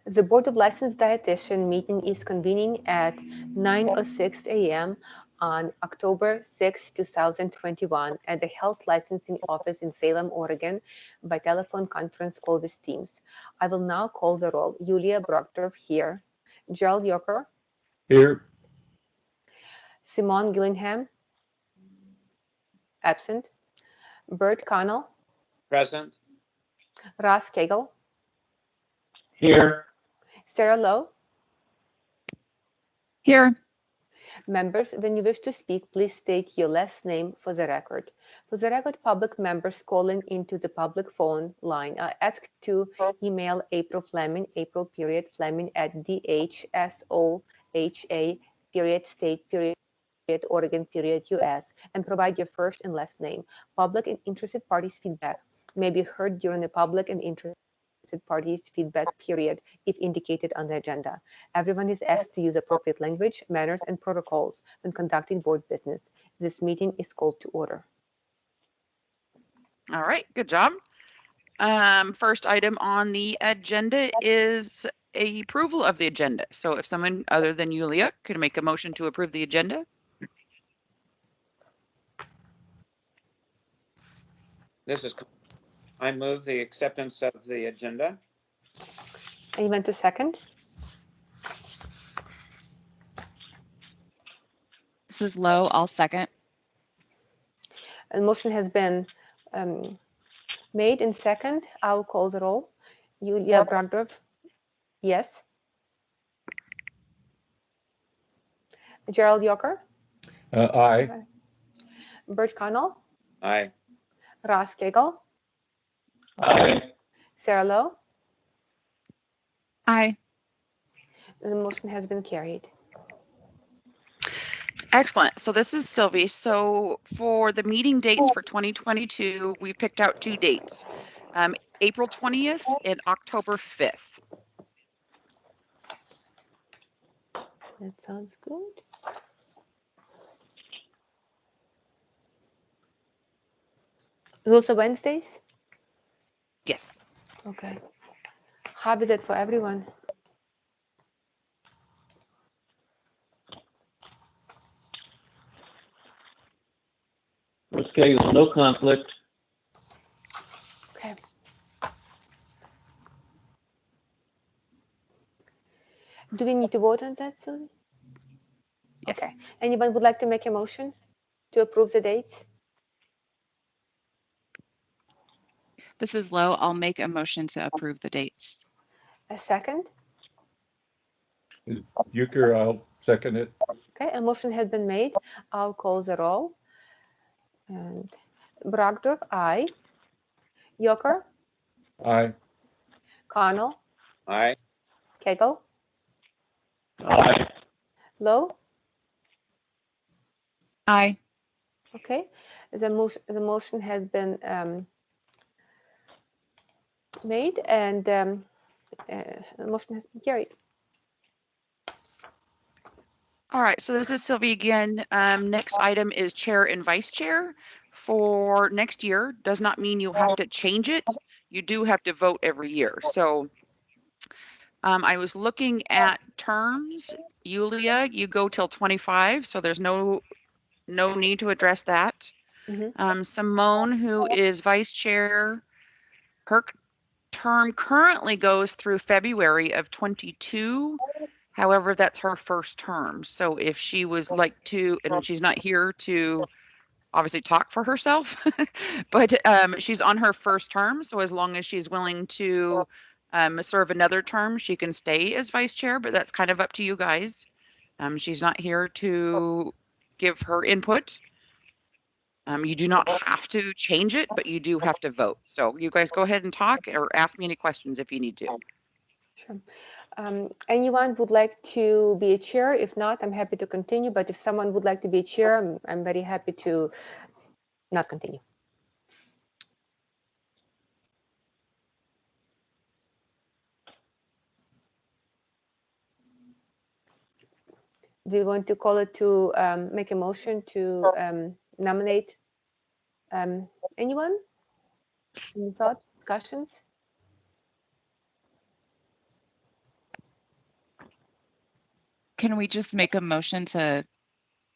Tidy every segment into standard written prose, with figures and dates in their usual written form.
The Board of Licensed Dietitian meeting is convening at 9:06 a.m. on October 6, 2021 at the Health Licensing Office in Salem, Oregon by telephone conference call with Teams. I will now call the roll. Yulia Brokdorf here. Gerald Yoker. Here. Simone Gillingham. Absent. Bert Connell. Present. Ross Cagle. Here. Sarah Lowe. Here. Members, when you wish to speak, please state your last name for the record. For the record, public members calling into the public phone line are asked to email April Fleming, Fleming at dhsoha.state.Oregon.US and provide your first and last name. Public and interested parties' feedback may be heard during the public and interested parties' feedback period if indicated on the agenda. Everyone is asked to use appropriate language, manners, and protocols when conducting board business. This meeting is called to order. All right, good job. First item on the agenda is approval of the agenda. So if someone other than Yulia could make a motion to approve the agenda. I move the acceptance of the agenda. Anyone to second? This is Lowe. I'll second. A motion has been made and second. I'll call the roll. Yulia Brokdorf, yes. Gerald Yoker? Aye. Bert Connell? Aye. Ross Cagle? Aye. Sarah Lowe? Aye. The motion has been carried. Excellent. So this is Sylvie. So for the meeting dates for 2022, we've picked out two dates, April 20th and October 5th. That sounds good. Those are Wednesdays? Yes. Okay. How is it for everyone? Okay, no conflict. Okay. Do we need to vote on that, Sylvie? Yes. Okay. Anyone would like to make a motion to approve the dates? This is Lowe. I'll make a motion to approve the dates. A second? Euchre, I'll second it. Okay, a motion has been made. I'll call the roll. And Brokdorf, aye. Yoker? Aye. Connell? Aye. Cagle? Aye. Lowe? Aye. Okay, the motion has been made and the motion has been carried. All right, so this is Sylvie again. Next item is chair and vice chair for next year. Does not mean you have to change it. You do have to vote every year. So I was looking at terms. Yulia, you go till 25, so there's no need to address that. Simone, who is vice chair, her term currently goes through February of 22. However, that's her first term. So if she was like to, and she's not here to obviously talk for herself, but she's on her first term. So as long as she's willing to serve another term, she can stay as vice chair, but that's kind of up to you guys. She's not here to give her input. You do not have to change it, but you do have to vote. So you guys go ahead and talk or ask me any questions if you need to. Sure. Anyone would like to be a chair? If not, I'm happy to continue. But if someone would like to be a chair, I'm very happy to not continue. Do you want to call it to make a motion to nominate anyone? Any thoughts, discussions? Can we just make a motion to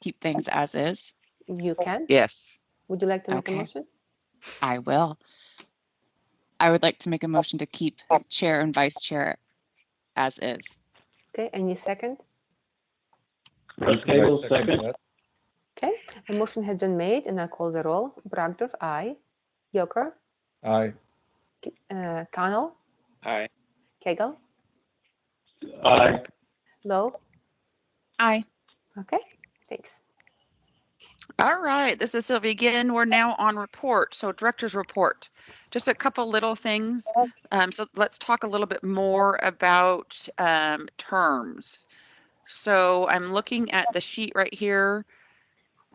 keep things as is? You can. Yes. Would you like to make a Okay. motion? I will. I would like to make a motion to keep chair and vice chair as is. Okay, any second? Okay, we'll second that. Okay, a motion has been made and I'll call the roll. Bragdorf, aye. Yoker, Aye. Connell, Aye. Kegel, Aye. Lowe. Aye. Okay, thanks. All right, this is Sylvia again. We're now on report. So director's report. Just a couple little things. So let's talk a little bit more about terms. So I'm looking at the sheet right here,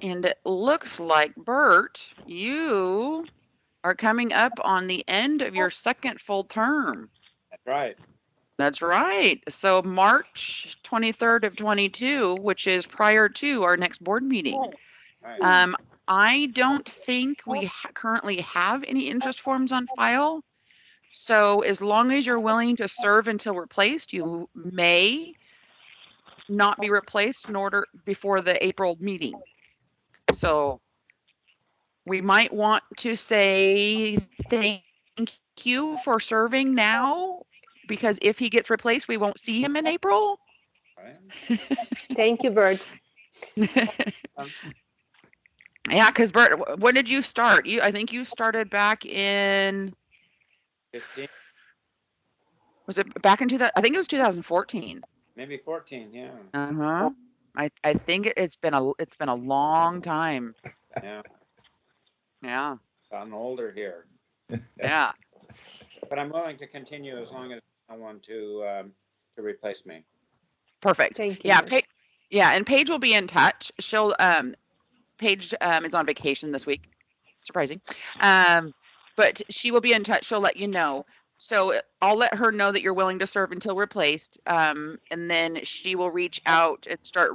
and it looks like, Bert, you are coming up on the end of your second full term. That's right. That's right. So March 23rd of 22, which is prior to our next board meeting. Right. I don't think we currently have any interest forms on file. So as long as you're willing to serve until replaced, you may not be replaced in order before the April meeting. So we might want to say thank you for serving now, because if he gets replaced, we won't see him in April. Right. Thank you, Bert. Yeah, because Bert, when did you start? I think you started back in, 15, was it back in 2000? I think it was 2014. maybe 14. Yeah. Uh-huh. I think it's been a long time. Yeah. Yeah. Gotten older here, Yeah. but I'm willing to continue as long as I want to replace me. Perfect. Thank you, Yeah, Bert. and Paige will be in touch. Paige is on vacation this week. Surprising. But she will be in touch. She'll let you know. So I'll let her know that you're willing to serve until replaced. And then she will reach out and start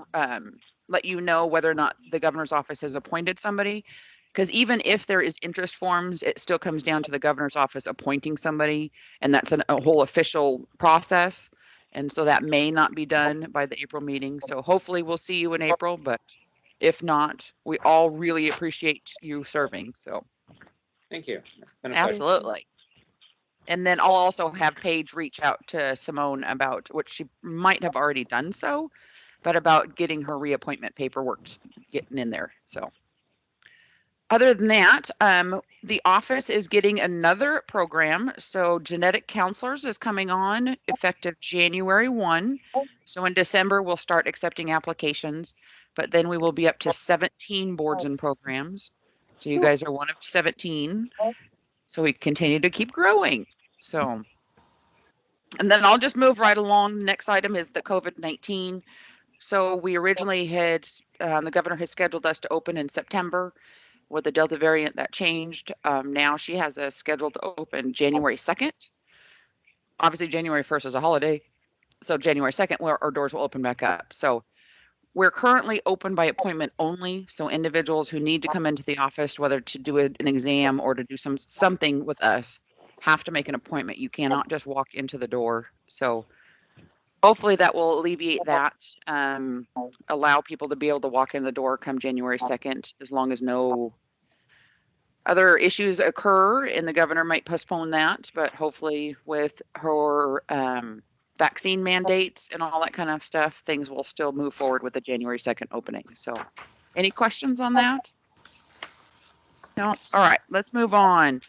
let you know whether or not the governor's office has appointed somebody. Because even if there is interest forms, it still comes down to the governor's office appointing somebody, and that's a whole official process. And so that may not be done by the April meeting. So hopefully we'll see you in April, but if not, we all really appreciate you serving. So Thank you. It's been a pleasure. absolutely. And then I'll also have Paige reach out to Simone about, which she might have already done so, but about getting her reappointment paperwork getting in there. So other than that, the office is getting another program. So genetic counselors is coming on effective January 1. So in December, we'll start accepting applications, but then we will be up to 17 boards and programs. So you guys are one of 17. So we continue to keep growing. So, and then I'll just move right along. The next item is the COVID-19. So we originally had, the governor had scheduled us to open in September. With the Delta variant, that changed. Now she has us scheduled to open January 2nd. Obviously, January 1st is a holiday. So January 2nd, our doors will open back up. So we're currently open by appointment only. So individuals who need to come into the office, whether to do an exam or to do something with us, have to make an appointment. You cannot just walk into the door. So hopefully that will alleviate that, allow people to be able to walk in the door come January 2nd, as long as no other issues occur, and the governor might postpone that. But hopefully with her vaccine mandates and all that kind of stuff, things will still move forward with the January 2nd opening. So any questions on that? No? All right, let's move on.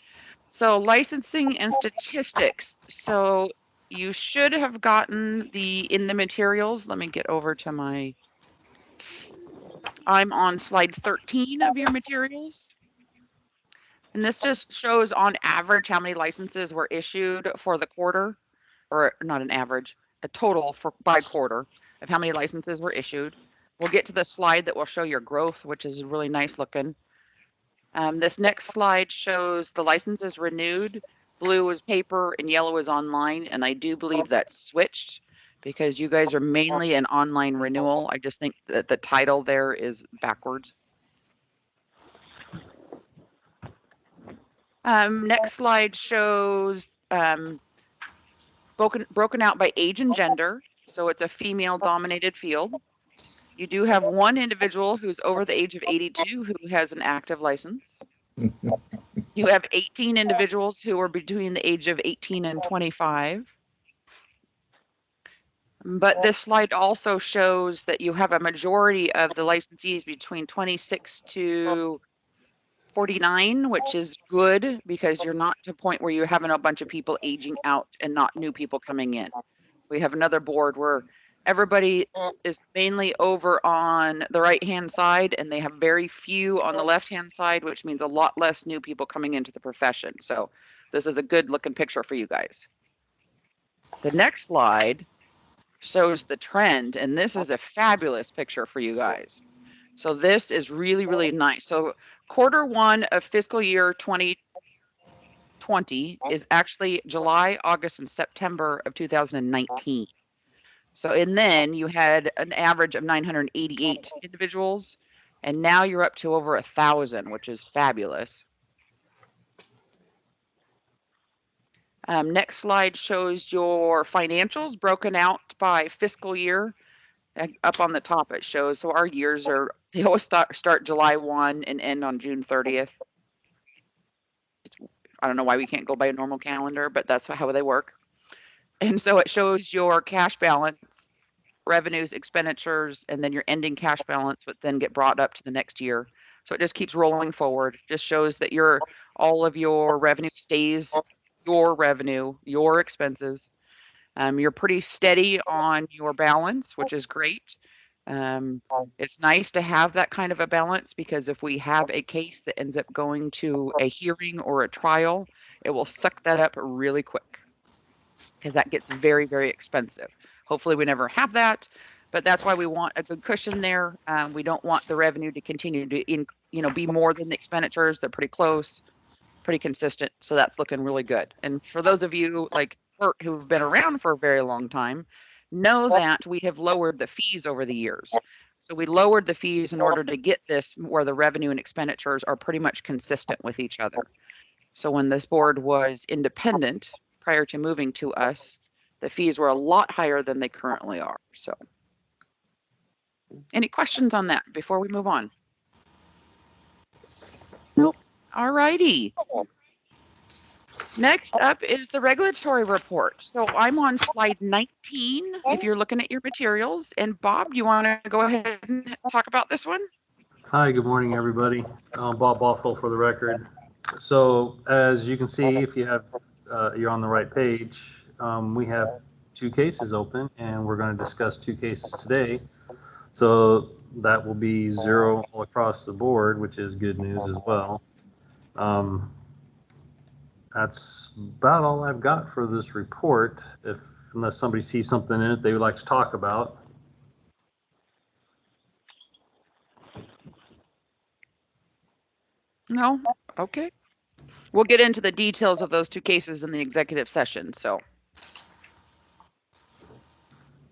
So licensing and statistics. So you should have gotten in the materials. Let me get over to I'm on slide 13 of your materials. And this just shows on average how many licenses were issued for the quarter, or not an average, a total by quarter of how many licenses were issued. We'll get to the slide that will show your growth, which is really nice looking. This next slide shows the licenses renewed. Blue is paper and yellow is online. And I do believe that's switched because you guys are mainly an online renewal. I just think that the title there is backwards. Next slide shows broken out by age and gender. So it's a female dominated field. You do have one individual who's over the age of 82 who has an active license. You have 18 individuals who are between the age of 18 and 25. But this slide also shows that you have a majority of the licensees between 26 to 49, which is good because you're not to a point where you're having a bunch of people aging out and not new people coming in. We have another board where everybody is mainly over on the right-hand side and they have very few on the left-hand side, which means a lot less new people coming into the profession. So this is a good looking picture for you guys. The next slide shows the trend, and this is a fabulous picture for you guys. So this is really, really nice. So Q1 of fiscal year 2020 is actually July, August, and September of 2019. So, and then you had an average of 988 individuals, and now you're up to over 1,000, which is fabulous. Next slide shows your financials broken out by fiscal year. Up on the top it shows, so our years are, they always start July 1 and end on June 30th. I don't know why we can't go by a normal calendar, but that's how they work. And so it shows your cash balance, revenues, expenditures, and then your ending cash balance would then get brought up to the next year. So it just keeps rolling forward. Just shows that all of your revenue stays your revenue, your expenses. You're pretty steady on your balance, which is great. It's nice to have that kind of a balance because if we have a case that ends up going to a hearing or a trial, it will suck that up really quick because that gets very, very expensive. Hopefully we never have that, but that's why we want a good cushion there. We don't want the revenue to continue to be more than the expenditures. They're pretty close, pretty consistent. So that's looking really good. And for those of you like Bert who've been around for a very long time, know that we have lowered the fees over the years. So we lowered the fees in order to get this where the revenue and expenditures are pretty much consistent with each other. So when this board was independent prior to moving to us, the fees were a lot higher than they currently are. So any questions on that before we move on? Nope. All righty. Next up is the regulatory report. So I'm on slide 19 if you're looking at your materials. And Bob, you want to go ahead and talk about this one? Hi, good morning, everybody. Bob Bothell for the record. So as you can see, if you have, you're on the right page, we have 2 cases open and we're going to discuss 2 cases today. So that will be 0 all across the board, which is good news as well. That's about all I've got for this report, unless somebody sees something in it they would like to talk about. No? Okay. We'll get into the details of those 2 cases in the executive session. So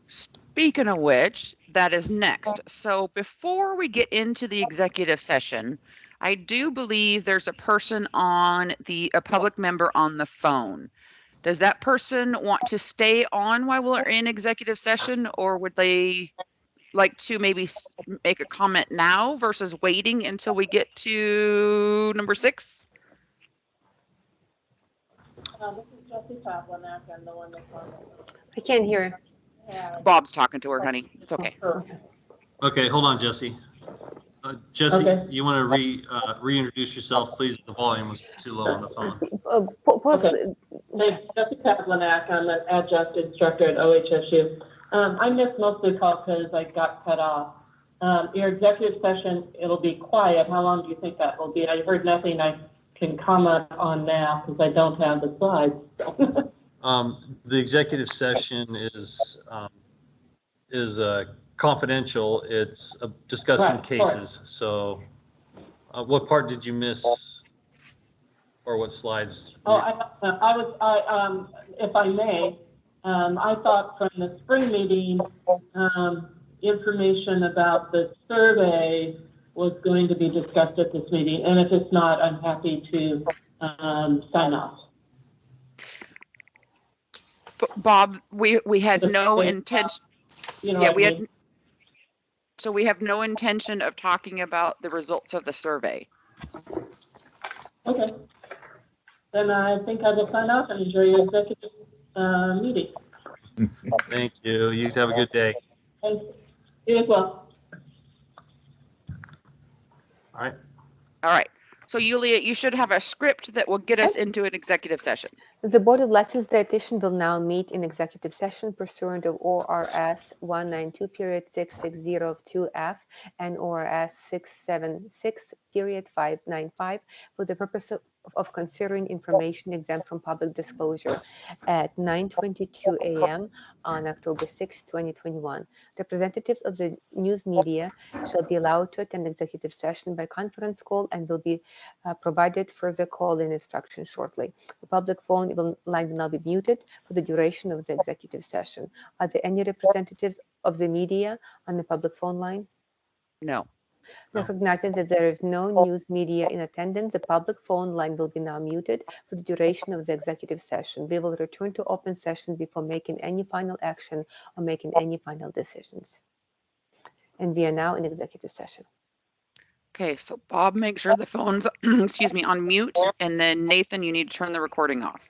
speaking of which, that is next. So before we get into the executive session, I do believe there's a person a public member on the phone. Does that person want to stay on while we're in executive session, or would they like to maybe make a comment now versus waiting until we get to number 6? This is Jesse Toplanak. I'm the one that's on I can't hear. Bob's talking to her, honey. It's okay. Okay, hold on, Jesse. Jesse, Okay. you want to reintroduce yourself, please? The volume was too low on the phone. Okay. Thanks, Jesse Toplanak. I'm an adjunct instructor at OHSU. I missed most of the call because I got cut off. Your executive session, it'll be quiet. How long do you think that will be? I heard nothing I can comment on now because I don't have the slides. The executive session is confidential. It's discussing Right, cases. So what part did you miss, or what slides? Oh, if I may, I thought from the spring meeting, information about the survey was going to be discussed at this meeting. And if it's not, I'm happy to sign off. Bob, we had no intention. You know Yeah, what I we have, mean? so we have no intention of talking about the results of the survey. Okay. Then I think I will sign off and enjoy your executive meeting. Thank you. You have a good day. And you as well. All right. All right. So Yulia, you should have a script that will get us into an executive session. The Board of License Dietitian will now meet in executive session pursuant of ORS 192.660(2)F and ORS 676.595 for the purpose of considering information exempt from public disclosure at 9:22 a.m. on October 6, 2021. Representatives of the news media shall be allowed to attend executive session by conference call and will be provided further call-in instructions shortly. The public phone line will now be muted for the duration of the executive session. Are there any representatives of the media on the public phone line? No. No. Recognizing that there is no news media in attendance, the public phone line will be now muted for the duration of the executive session. We will return to open session before making any final action or making any final decisions. And we are now in executive session. Okay, so Bob, make sure the phone's, excuse me, on mute, and then Nathan, you need to turn the recording off.